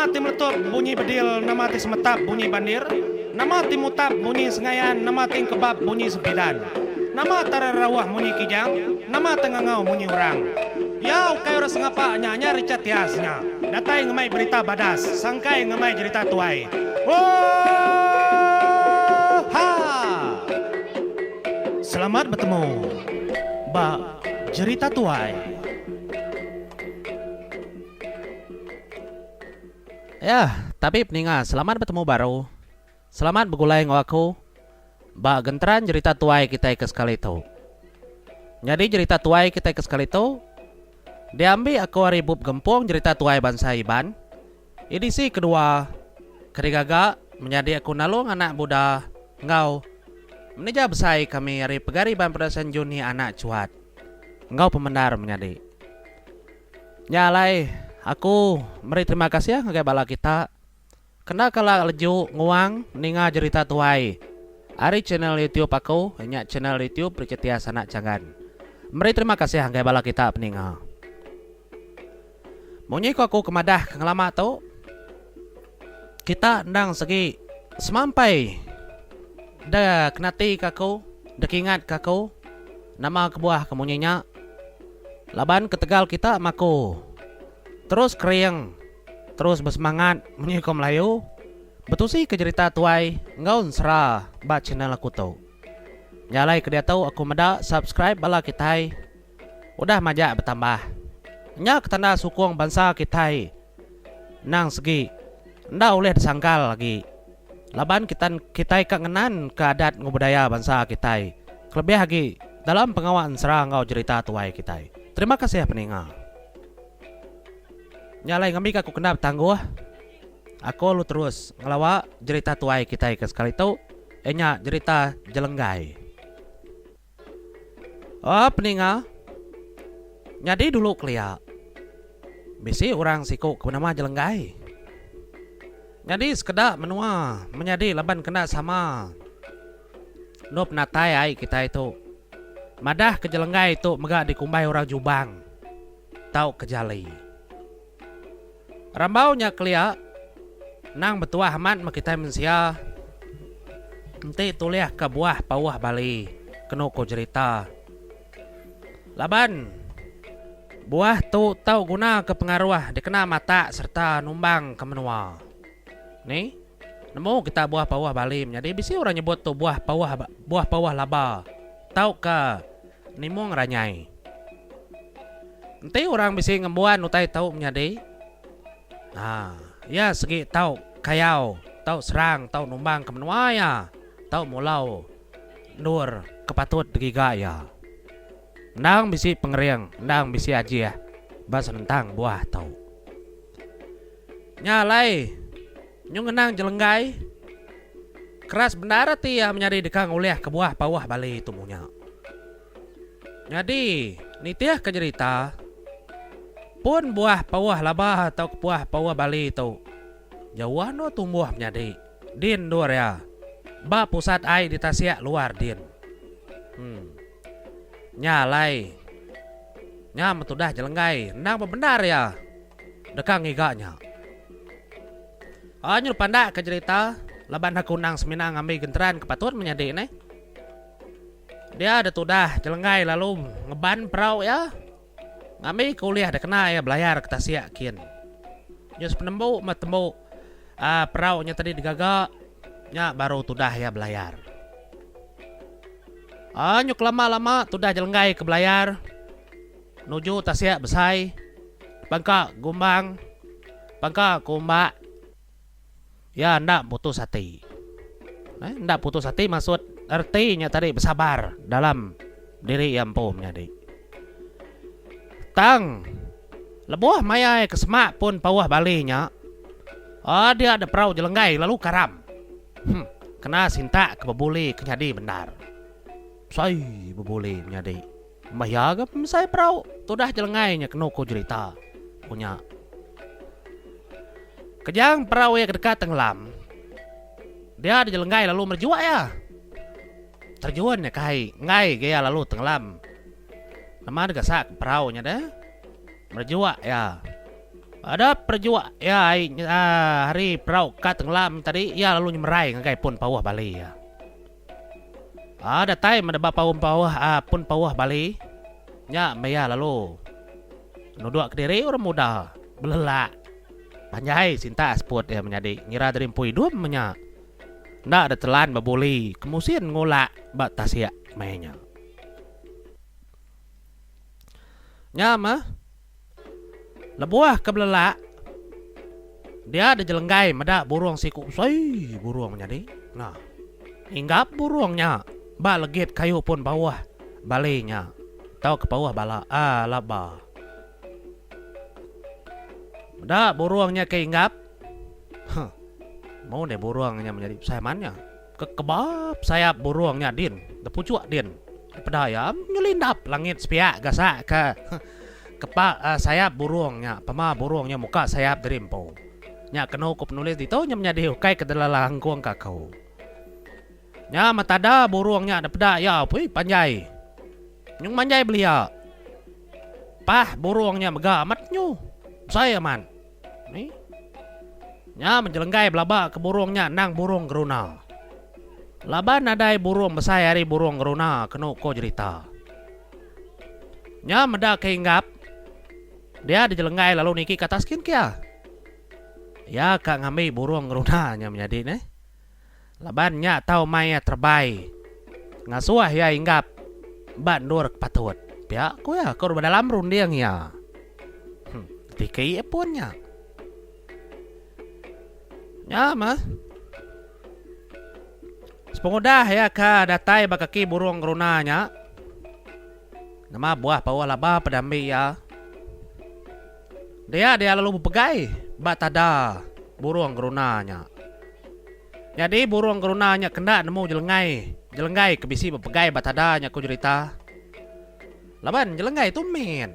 Nama ti meletup bunyi bedil, nama ti semetap bunyi bandir, nama ti mutap bunyi sengayan, nama ti kebab bunyi sempidan, nama tararawah bunyi kijang, nama tengangau bunyi orang. Yau kayo ras ngapa nyanya ricat tiasnya. Datai ngemai berita badas, sangkai ngemai cerita tuai. Oh, ha. Selamat bertemu, Mbak Cerita Tuai. Ya, tapi peninga, selamat bertemu baru. Selamat begulai ngaku. Mbak genteran cerita tuai kita ke sekali itu. Jadi cerita tuai kita ke sekali itu diambil aku ribut gempung cerita tuai bangsa Iban. Edisi kedua kerigaga menjadi aku nalung anak budak ngau. Menija besai kami hari pegariban perasaan Juni anak cuat. Ngau pemendar menjadi. Nyalai aku beri terima kasih ya ngagai bala kita. Kena kala leju nguang ninga cerita tuai. Ari channel YouTube aku, hanya channel YouTube Percetia Sanak Jangan. Beri terima kasih ngagai bala kita peninga. Munyi ko aku kemadah kengelama tu. Kita ndang segi semampai. Da kenati kaku, dekingat kaku. Nama kebuah kemunyinya. Laban ketegal kita maku. Terus keriang, terus bersemangat munyi ko Melayu. Betul sih ke cerita tuai ngaun serah ba channel aku tu. Nyalai ke dia tahu aku meda subscribe bala kitai. Udah majak bertambah. Nya ketanda sukung bangsa kita nang segi nda oleh disangkal lagi. Laban kita kangenan ke adat ngubudaya bangsa kita. Kelebih lagi dalam pengawasan serang ngau cerita tuai kita. Terima kasih ya peninga. Nyalai ngambil aku kena tangguh. Aku lu terus ngelawa cerita tuai kita ke sekali tu. Enya cerita jelenggai. Oh peninga. Jadi dulu kelia. Bisi orang siku ke nama jelenggai. Jadi sekedar menua menjadi laban kena sama. Nup natai ai kita itu. Madah ke jelenggai itu megak dikumbai orang Jubang. Tau kejali. Rambaunya kelia. Nang betua hamat makita mensia. Nanti tuliah ke buah pawah Bali. Kena ko cerita. Laban. Buah tu tahu guna ke pengaruh dikena mata serta numbang ke menua. Nih, nemu kita buah pawah Bali. Jadi bisi orang nyebut tu buah pawah laba. Tahu ke nimung ranyai. Nanti orang bisi ngembuan utai tahu menjadi. Nah, ya segi tahu kayau, tahu serang, tahu numbang ke menua ya. Tahu mulau nur kepatut degiga ya. Ndang bisi pengeriang, ndang bisi aji ya. Bahasa tentang buah tau. Nyalai, nyung ngenang jelenggai. Keras bendara ti ya menjadi dekang uliah ke buah pawah Bali itu munya. Jadi, nitiah ke cerita. Pun buah pawah labah atau buah pawah Bali itu. Jauh no tumbuh menjadi. Din dur ya. Ba pusat ai di Tasya luar din. Nyalai. Nya metudah jelenggai. Nang benar ya. Dekang ngiganya. Nyur pandak ke cerita. Laban aku nang seminang ngambil genteran kepatut menjadi nih. Dia ada tudah jelenggai lalu ngeban perau ya. Ngambil kuliah ada kena ya belayar ke Tasya kian. Nyus penembu matembu. Perau nya tadi digagak. Nya baru tudah ya belayar. Nyuk lama-lama tudah jelenggai ke belayar. Nuju Tasya besai. Bangka gumbang. Bangka kumbak. Ya ndak putus hati. Ndak putus hati maksud artinya tadi bersabar dalam diri yang pom jadi. Tang. Lebuh mayai kesemak pun pawah Balinya. Dia ada perahu jelenggai lalu karam. Kena sinta ke bebuli kenyadi benar. Saya bebuli menjadi mayaga saya perahu tudah jelengainya kena ko cerita punya kejang perahu yang dekat tenggelam dia ada jelengai lalu merjua ya terjun ya kai ngai gaya lalu tenggelam nama ada gasak perahunya deh merjua ya Ada perjuang ya hari perau ka tenglam tadi ya lalu nyemerai ngagai pun pawah Bali ya. Ada time ada pawah pun pawah Bali. Nya maya lalu nuduk ke diri orang muda belelak. Panjai cinta sport ya menjadi ngira dari pui dua menya. Ndak ada telan babuli kemusian ngolak bak tasia mainnya. Nya mah lebuah ke belelak. Dia ada jelenggai mada burung siku say burung menjadi. Nah, hinggap burungnya. Ba legit kayu pun bawah balinya. Tahu ke bawah bala laba. Mada burungnya kehinggap. Mau deh burungnya menjadi sayamannya. Kebab sayap burungnya din. Tepucuk din. Pedayam nyelindap langit sepiak gasak ke kepak sayap burungnya, pama burungnya muka sayap derimpo. Nya kena ko penulis dito nya menjadi hukai kedalalang kuang kakau. Nya matada burungnya ada peda ya pui panjai. Nyung manjai belia. Pah burungnya mega amat nyu. Saya man. Ni. Nya menjelenggai belaba ke burungnya nang burung geruna. Laba nadai burung besar hari burung geruna kena ko cerita. Nya meda kehinggap. Dia dijelenggai lalu niki kata skin kia. Ya kak ngambil burung gerunanya menjadi ne. Labannya tahu maya terbaik. Ngasuah ya hinggap. Bandur patut. Pihak ku ya kau dalam rundiang ya. Tikai punnya. Ya mah. Sepengudah ya ka datai bakaki burung gerunanya. Nama buah pawa laba pedambi ya. Dia lalu berpegai batada burung gerunanya. Jadi burung gerunanya kena nemu jelengai kebisi berpegai batadanya ku cerita. Laban jelengai tu min.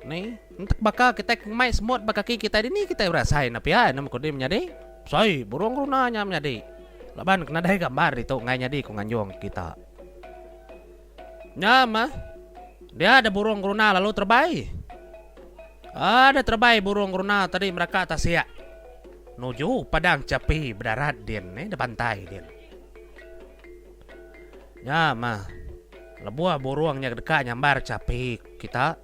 Nih, untuk bakal kita mai semut bakaki kita ini kita rasain apa ya nama kode menjadi. Say burung gerunanya menjadi. Laban kena dah gambar itu ngai jadi ku nganjong kita. Nyama dia ada burung geruna lalu terbaik. Ada terbaik burung geruna tadi mereka atas ya. Nuju padang capi berdarat din ni depan pantai din. Ya mah. Lebuah burungnya dekat nyambar capi kita.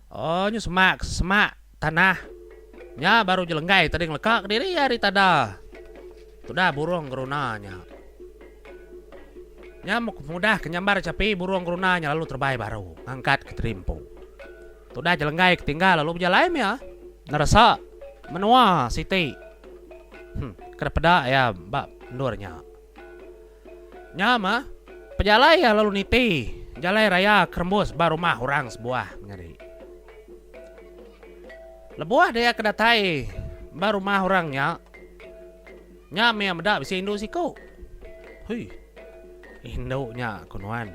Oh nyu semak tanah. Nya baru jelenggai tadi ngelekak diri hari tada. Sudah burung gerunanya. Nya mudah kenyambar capi burung gerunanya lalu terbaik baru angkat ke terimpo. Sudah jelenggai ketinggal lalu berjalan ya. Nerasa menua siti. Kerepeda ya mbak ndurnya. Nyama pejalai ya lalu niti. Jalai raya kerembus baru mah orang sebuah menjadi. Lebuah dia kedatai baru mah orangnya. Nyama yang medak bisa Indo siku. Hui. Indo nya kunuan.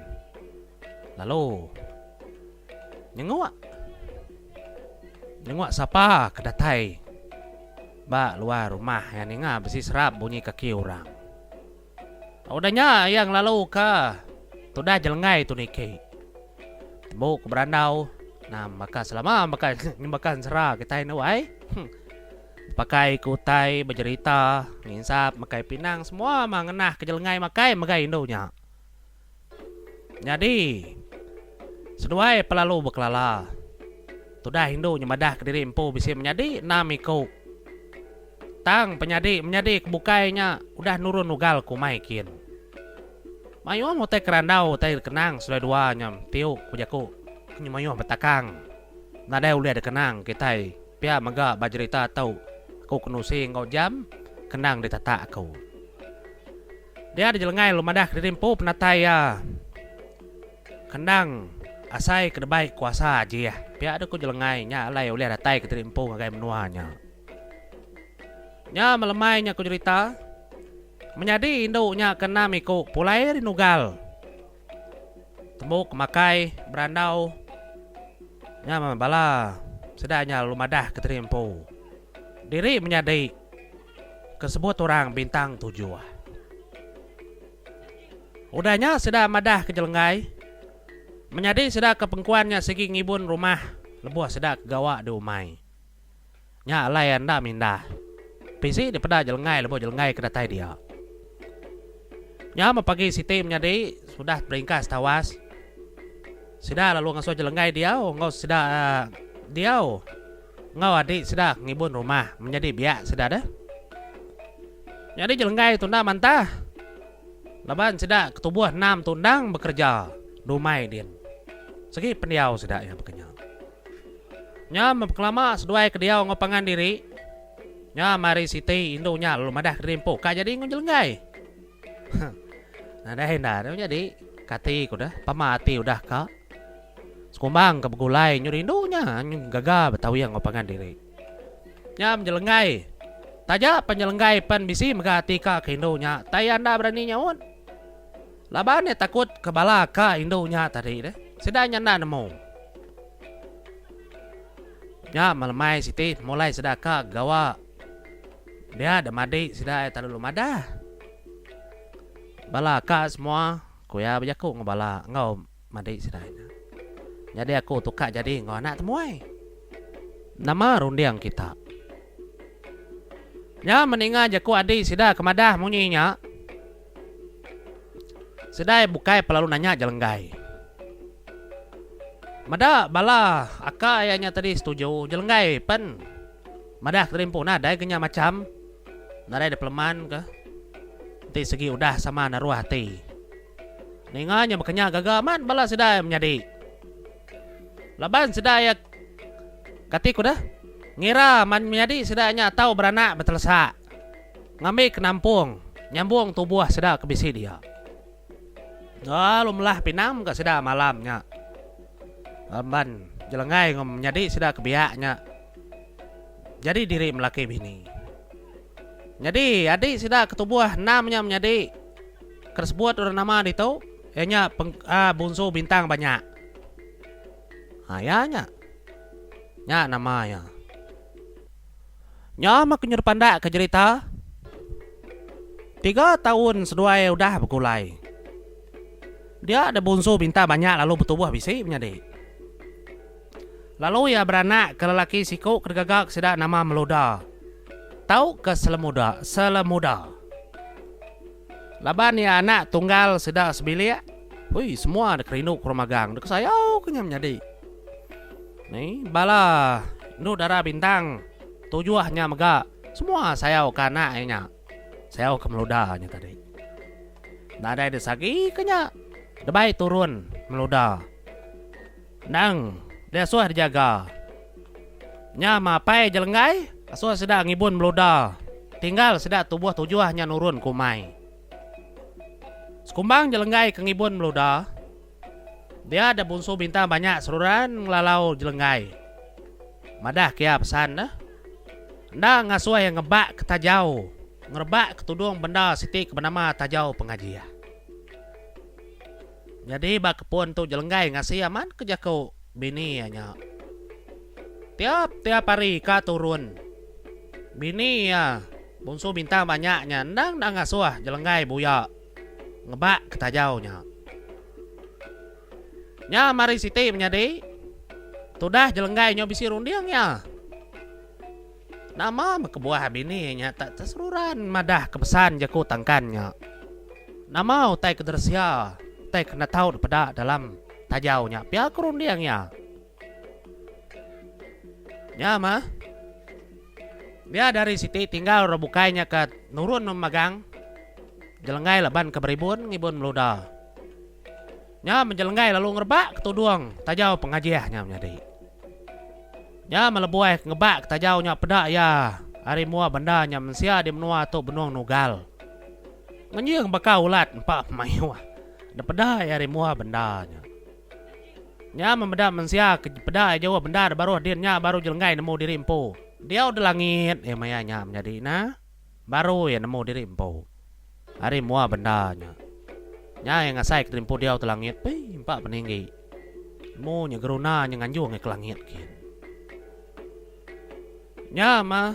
Lalu Nengok siapa kedatai. Ba luar rumah yang ninga besi serap bunyi kaki orang. Udahnya yang lalu ka. Tudah jelengai tu niki. Tembuk ke berandau. Nah maka selama makan serah kita ini wai. Pakai kutai berjerita, nginsap, makai pinang semua mengenah ke jelengai makai Indonya. Jadi seduai pelalu bekelala. Tudah Hindu nyemadah ke diri empu bisa menjadi namiku. Tang menjadi kebukainya udah nurun nugal ku maikin. Mayu mau teh kerandau teh kenang sudah dua nyam tiuk pujaku. Nyu mayu betakang. Nada udah ada kenang kita pia maga bajerita tau aku kenusi ngau jam kenang ditata aku. Dia ada jelengai lumadah ke diri empu penatai ya. Kendang asai kedebai kuasa aja ya. Pihak ada ku jelengai nya alai oleh datai ke terimpo ngagai menuanya. Nya melemainya ku cerita. Menjadi induknya kena miku pulai rinugal. Tembuk makai berandau. Nya membala sedanya lumadah ke terimpo. Diri menjadi kesebut orang bintang 7. Udahnya sudah madah ke jelengai. Menjadi sedak kepengkuannya segi ngibun rumah lebuah sedak gawa di umai. nya layan dah minda. Pisi di pada jelengai lebo jelengai kedatai dia. Nya pagi Siti menjadi sudah beringkas tawas. Sudah lalu ngasuh jelengai dia, ngau sudah dia. Ngau adik sudah ngibun rumah menjadi biak sudah dah. Jadi jelengai tunda mantah. Laban sudah ketubuh 6 tundang bekerja dumai din. Segi pendiau sudah ya bekerja. Nya kelama seduai ke dia ngopangan diri. Nya mari Siti indunya lalu madah kerimpo ka jadi ngejelengai. Nah dah hendak jadi kati ku dah pamati udah ka. Sekumbang ke begulai nyuri indunya gagal betawi yang ngopangan diri. Nya menjelengai. Taja penjelengai pan bisi megati ka ke indunya. Tayanda berani nyawon. Laban takut kebala ka indunya tadi deh. Sedanya na nemu. Nya malamai Siti mulai sedaka gawa. Dia ada madi sudah terlalu madah. Bala ka semua kuya bajaku ngabala ngau madi sudah. Jadi aku tukak jadi ngau anak temuai. Nama rundiang kita. Nya meninga jaku adi sudah kemadah munyinya. Sudah bukai pelalu nanya jelenggai. Mada bala aka ayahnya tadi setuju jelenggai pen. Madah terimpu nadai kenya macam. Nadai ada peleman ke. Nanti segi udah sama naruh hati. Ninganya makanya gagaman bala sudah menjadi. Laban sudah ya katiku dah. Ngira man menjadi sudahnya tahu beranak betelsa. Ngambil ke nampung. Nyambung tubuh sudah ke bisi dia. Lalu melah pinam ke sudah malamnya. Laban jelengai ngom menjadi sudah kebiaknya. Jadi diri melaki bini. Jadi adik sudah ketubuh namanya menjadi kersebut orang nama itu. Ianya bunsu bintang banyak. Ayahnya. Nya namanya. Nya mak nyerpanda ke cerita. 3 tahun seduai udah berkulai. Dia ada bunsu bintang banyak lalu bertubuh bisi menjadi. Lalu ya beranak ke lelaki siku kergagak sudah nama Meluda. Tahu ke Selemuda. Laban ya anak tunggal sudah sebilik. Wih semua ada kerinuk rumah gang. Dek sayau kenyam jadi. Nih bala nu darah bintang. Tujuannya mega. Semua sayau ke anaknya. Sayau ke Meludanya tadi. Nah ada desagi kenya. Debai turun Meluda. Nang dia suah dijaga. Nya mapai jelenggai. Asuh sudah ngibun Meluda. Tinggal sudah tubuh tujuahnya nurun kumai. Sekumbang jelenggai ke ngibun Meluda. Dia ada bunsu bintang banyak seruran ngelalau jelenggai. Madah kia pesan dah. Nda ngasuh yang ngebak ke tajau. Ngerebak ke tudung benda Siti ke bernama tajau pengajian. Jadi bak kepun tu jelenggai ngasih aman ke jakau bini nya. Tiap hari ka turun. Bini ya, bunsu bintang banyaknya, nang ngasuh jelenggai buya. Ngebak ketajaunya. Nya mari Siti menjadi. Tudah jelenggai nyo bisi rundiang ya. Nama kebuah bini nya tak terseruran madah kepesan jaku tangkannya. Nama utai kedersia, utai kena tahu pada dalam tajaunya. Pihak rundiang ya. Ya mah. Dia dari Siti tinggal rebukainya ke nurun memagang. Jelenggai leban ke beribun ngibun Meluda. Nya menjelenggai lalu ngerebak ke tudung tajau pengajiahnya menjadi. Nya melebuai ngebak tajaunya pedak ya. Hari mua bendanya mensia di menua tu benuang nugal. Ngenyeng bakal ulat empat pemayu. Da pedak hari mua bendanya. Nya membedak mensia ke pedak jauh benda baru hadirnya baru jelenggai nemu diri empu. Dia udah langit ya mayanya menjadi nah baru ya nemu diri empu. Hari mua bendanya. Nya yang ngasai ke empu dia udah langit. Empat peninggi. Mu nya geruna nya nganjung ke langit kin. Nya mah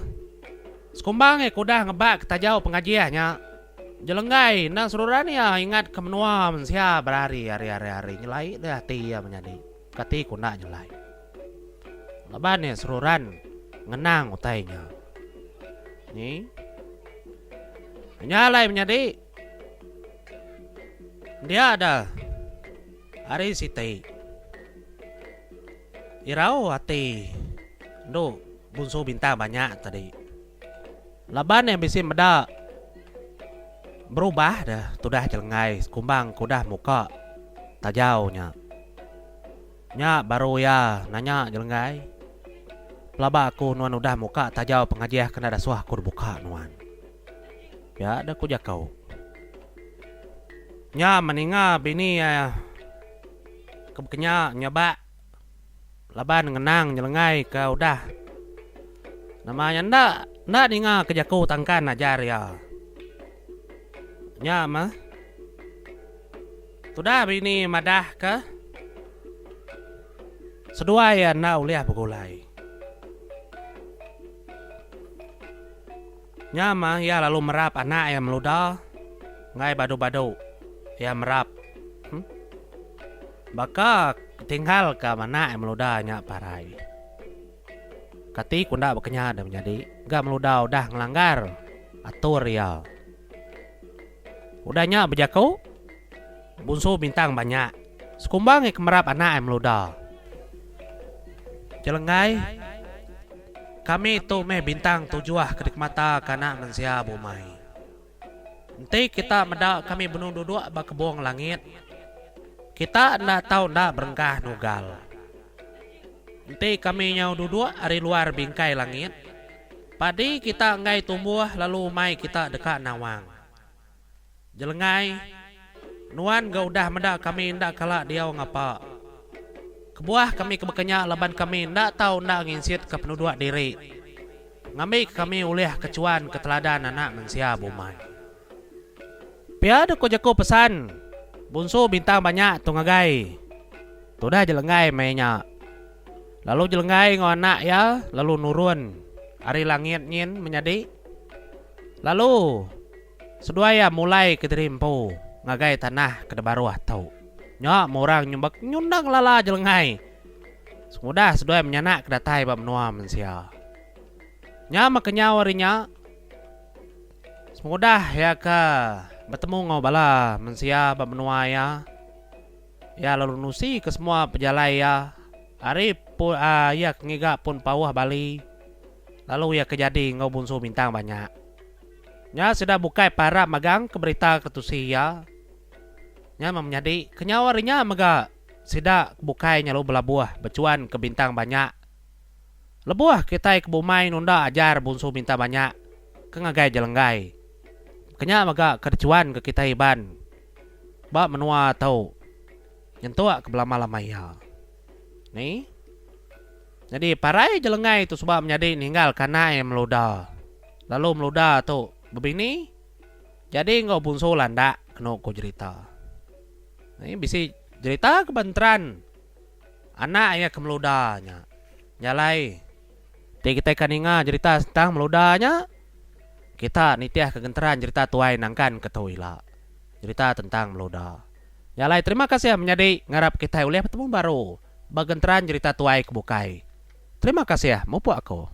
sekumbang kudah ngebak tajau pengajiannya. Jelenggai nang seruran ya ingat ke menua mensia berhari hari nyelai dah hati ya menjadi. Kati kuna nyelai. Laban ya seruran ngenang utainya. Ni nyalai menjadi dia ada hari siti irau hati do bunso bintang banyak tadi laban yang bisa meda berubah dah sudah jelengai kumbang kudah muka tajaunya nya baru ya nanya jelengai pelaba aku nuan udah muka tajau pengajian kena ada suah aku buka nuan ya ada ku jakau nya meninga bini ya kebekenya nyaba laban ngenang jelengai ka udah namanya ndak ninga kejaku tangkan ajar ya nya mah sudah bini madah ka sedua ya na uliah begulai nya mah ya lalu merap anak yang meludah ngai badu-badu ya merap baka tinggal ke mana yang meludahnya parai kati kunda bekenya ada menjadi gak meludah udah ngelanggar atur ya udahnya bejakau bunsu bintang banyak sekumbang kemerap anak yang meludah jelengai kami itu meh bintang tujuah kedik mata kana mensia bumai nanti kita medak kami benuh duduk bak kebuang langit kita ndak tahu ndak berengkah nugal nanti kami nyau duduk dari luar bingkai langit padi kita ngai tumbuh lalu mai kita dekat nawang jelengai nuan gak udah medak kami ndak kala dia ngapa kebuah kami kebekenya laban kami ndak tahu ndak nginsit ke penduduk diri ngambil kami uliah kecuan keteladan anak mensia bumai piada ko jako pesan bunso bintang banyak tungagai tudah jelengai mainnya lalu jelengai ngonak ya lalu nurun hari langit nyin menjadi lalu seduaya mulai keterimpu ngagai tanah kedebaru atau nya morang nyumbak nyundang lala jelengai semudah seduaya menyanak kedatai bab menua mensia nya makanya warinya semudah ya ka bertemu ngobala mensia bab menua ya lalu nusi ke semua pejalai ya hari pun ya ngiga pun pawah Bali lalu ya kejadi ngau bunsu bintang banyak nya sudah bukai para magang ke berita ketusi ya nya menjadi kenyawarinya mega sida bukai nyalu belabuah becuan ke bintang banyak lebuah kita ke bumai nunda ajar bunsu bintang banyak ke ngagai jelenggai kenya mega kercuan ke kita iban bak menua tau nyentua ke belama-lama ya nih jadi parai jelengai itu sebab menjadi ninggal karena yang meludah lalu meludah tu begini jadi ngau bunsu landa kena ko cerita ini bisa cerita kebenteran anak ya kemeludahnya nyalai kita kaninga cerita tentang meludahnya kita nitiah kegenteran cerita tuai nangkan ketuila cerita tentang meludah nyalai terima kasih menjadi ngarap kita uliah bertemu baru bagenteran cerita tuai kebukai terima kasih ya mupu aku